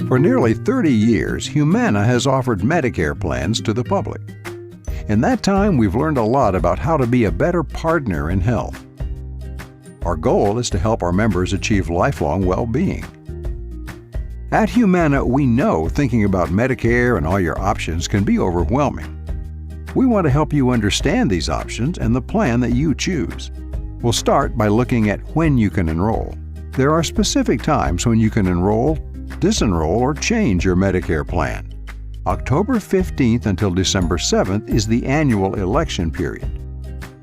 For nearly 30 years, Humana has offered Medicare plans to the public. In that time, we've learned a lot about how to be a better partner in health. Our goal is to help our members achieve lifelong well-being. At Humana, we know thinking about Medicare and all your options can be overwhelming. We want to help you understand these options and the plan that you choose. We'll start by looking at when you can enroll. There are specific times when you can enroll, disenroll, or change your Medicare plan. October 15th until December 7th is the annual election period.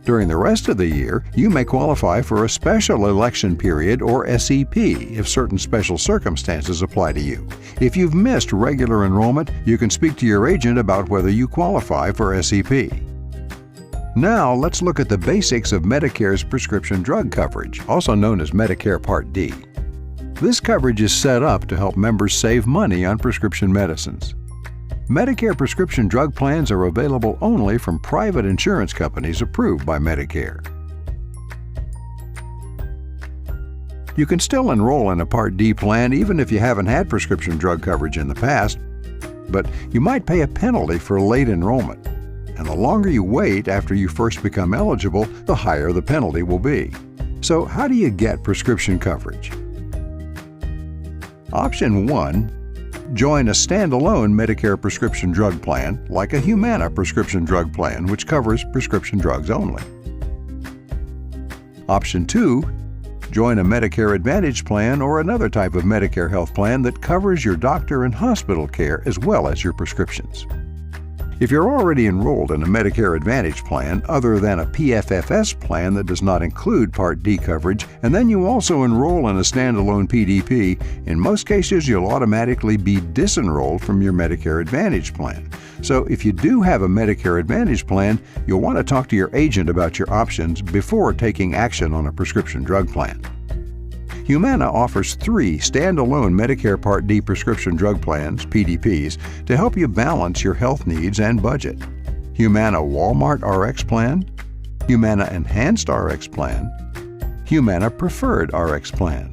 During the rest of the year, you may qualify for a special election period or SEP if certain special circumstances apply to you. If you've missed regular enrollment, you can speak to your agent about whether you qualify for SEP. Now, let's look at the basics of Medicare's prescription drug coverage, also known as Medicare Part D. This coverage is set up to help members save money on prescription medicines. Medicare prescription drug plans are available only from private insurance companies approved by Medicare. You can still enroll in a Part D plan even if you haven't had prescription drug coverage in the past, but you might pay a penalty for late enrollment. And the longer you wait after you first become eligible, the higher the penalty will be. So how do you get prescription coverage? Option 1. Join a standalone Medicare prescription drug plan like a Humana prescription drug plan, which covers prescription drugs only. Option 2. Join a Medicare Advantage plan or another type of Medicare health plan that covers your doctor and hospital care as well as your prescriptions. If you're already enrolled in a Medicare Advantage plan other than a PFFS plan that does not include Part D coverage, and then you also enroll in a standalone PDP, in most cases you'll automatically be disenrolled from your Medicare Advantage plan. So if you do have a Medicare Advantage plan, you'll want to talk to your agent about your options before taking action on a prescription drug plan. Humana offers 3 standalone Medicare Part D prescription drug plans, PDPs, to help you balance your health needs and budget. Humana Walmart RX Plan, Humana Enhanced RX Plan, Humana Preferred RX Plan.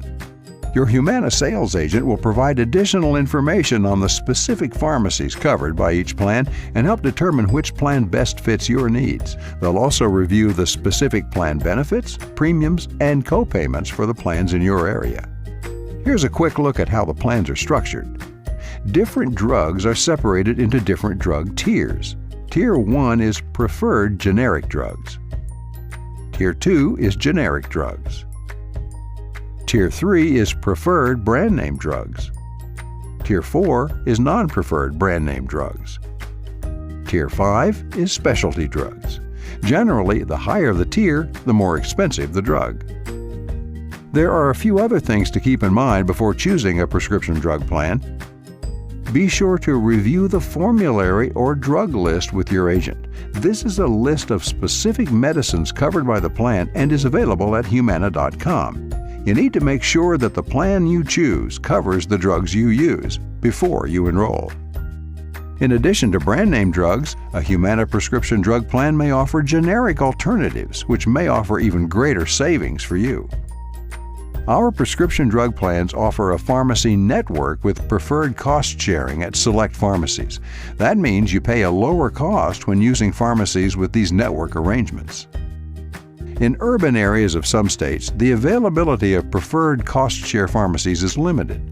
Your Humana sales agent will provide additional information on the specific pharmacies covered by each plan and help determine which plan best fits your needs. They'll also review the specific plan benefits, premiums, and co-payments for the plans in your area. Here's a quick look at how the plans are structured. Different drugs are separated into different drug tiers. Tier 1 is preferred generic drugs. Tier 2 is generic drugs. Tier 3 is preferred brand name drugs. Tier 4 is non-preferred brand name drugs. Tier 5 is specialty drugs. Generally, the higher the tier, the more expensive the drug. There are a few other things to keep in mind before choosing a prescription drug plan. Be sure to review the formulary or drug list with your agent. This is a list of specific medicines covered by the plan and is available at Humana.com. You need to make sure that the plan you choose covers the drugs you use before you enroll. In addition to brand name drugs, a Humana prescription drug plan may offer generic alternatives, which may offer even greater savings for you. Our prescription drug plans offer a pharmacy network with preferred cost sharing at select pharmacies. That means you pay a lower cost when using pharmacies with these network arrangements. In urban areas of some states, the availability of preferred cost-share pharmacies is limited.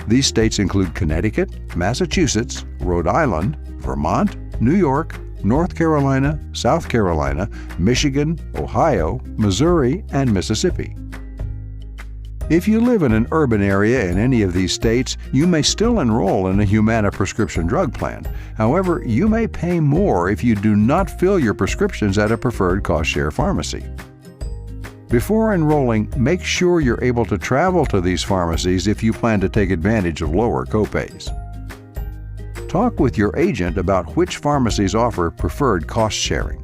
These states include Connecticut, Massachusetts, Rhode Island, Vermont, New York, North Carolina, South Carolina, Michigan, Ohio, Missouri, and Mississippi. If you live in an urban area in any of these states, you may still enroll in a Humana prescription drug plan. However, you may pay more if you do not fill your prescriptions at a preferred cost-share pharmacy. Before enrolling, make sure you're able to travel to these pharmacies if you plan to take advantage of lower copays. Talk with your agent about which pharmacies offer preferred cost-sharing.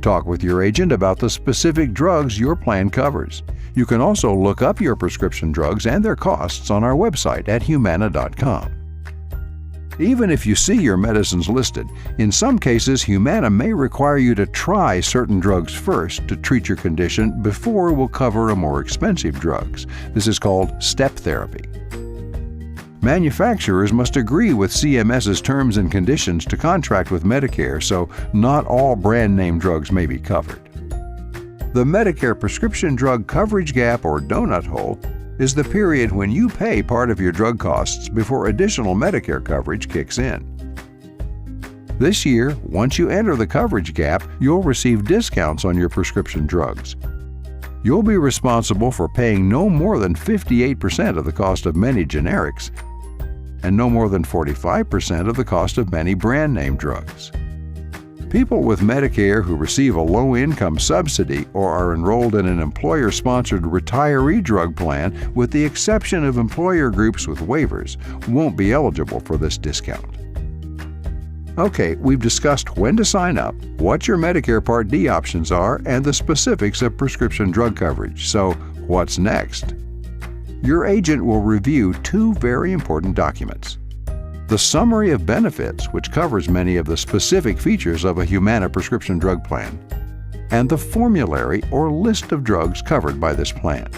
Talk with your agent about the specific drugs your plan covers. You can also look up your prescription drugs and their costs on our website at Humana.com. Even if you see your medicines listed, in some cases Humana may require you to try certain drugs first to treat your condition before we'll cover more expensive drugs. This is called step therapy. Manufacturers must agree with CMS's terms and conditions to contract with Medicare, so not all brand-name drugs may be covered. The Medicare prescription drug coverage gap, or donut hole, is the period when you pay part of your drug costs before additional Medicare coverage kicks in. This year, once you enter the coverage gap, you'll receive discounts on your prescription drugs. You'll be responsible for paying no more than 58% of the cost of many generics and no more than 45% of the cost of many brand-name drugs. People with Medicare who receive a low-income subsidy or are enrolled in an employer-sponsored retiree drug plan, with the exception of employer groups with waivers, won't be eligible for this discount. Okay, we've discussed when to sign up, what your Medicare Part D options are, and the specifics of prescription drug coverage. So, what's next? Your agent will review two very important documents: the Summary of Benefits, which covers many of the specific features of a Humana prescription drug plan, and the formulary or list of drugs covered by this plan.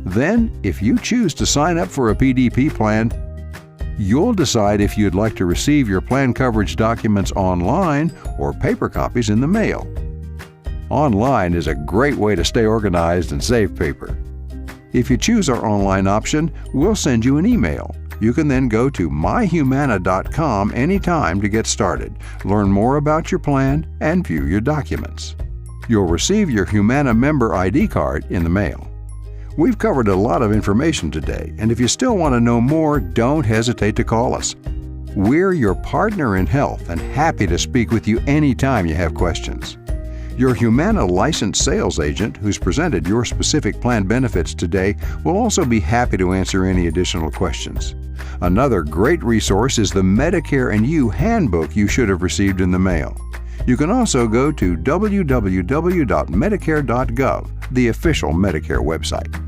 Then, if you choose to sign up for a PDP plan, you'll decide if you'd like to receive your plan coverage documents online or paper copies in the mail. Online is a great way to stay organized and save paper. If you choose our online option, we'll send you an email. You can then go to myhumana.com anytime to get started, learn more about your plan, and view your documents. You'll receive your Humana member ID card in the mail. We've covered a lot of information today, and if you still want to know more, don't hesitate to call us. We're your partner in health and happy to speak with you anytime you have questions. Your Humana licensed sales agent, who's presented your specific plan benefits today, will also be happy to answer any additional questions. Another great resource is the Medicare and You handbook you should have received in the mail. You can also go to www.medicare.gov, the official Medicare website.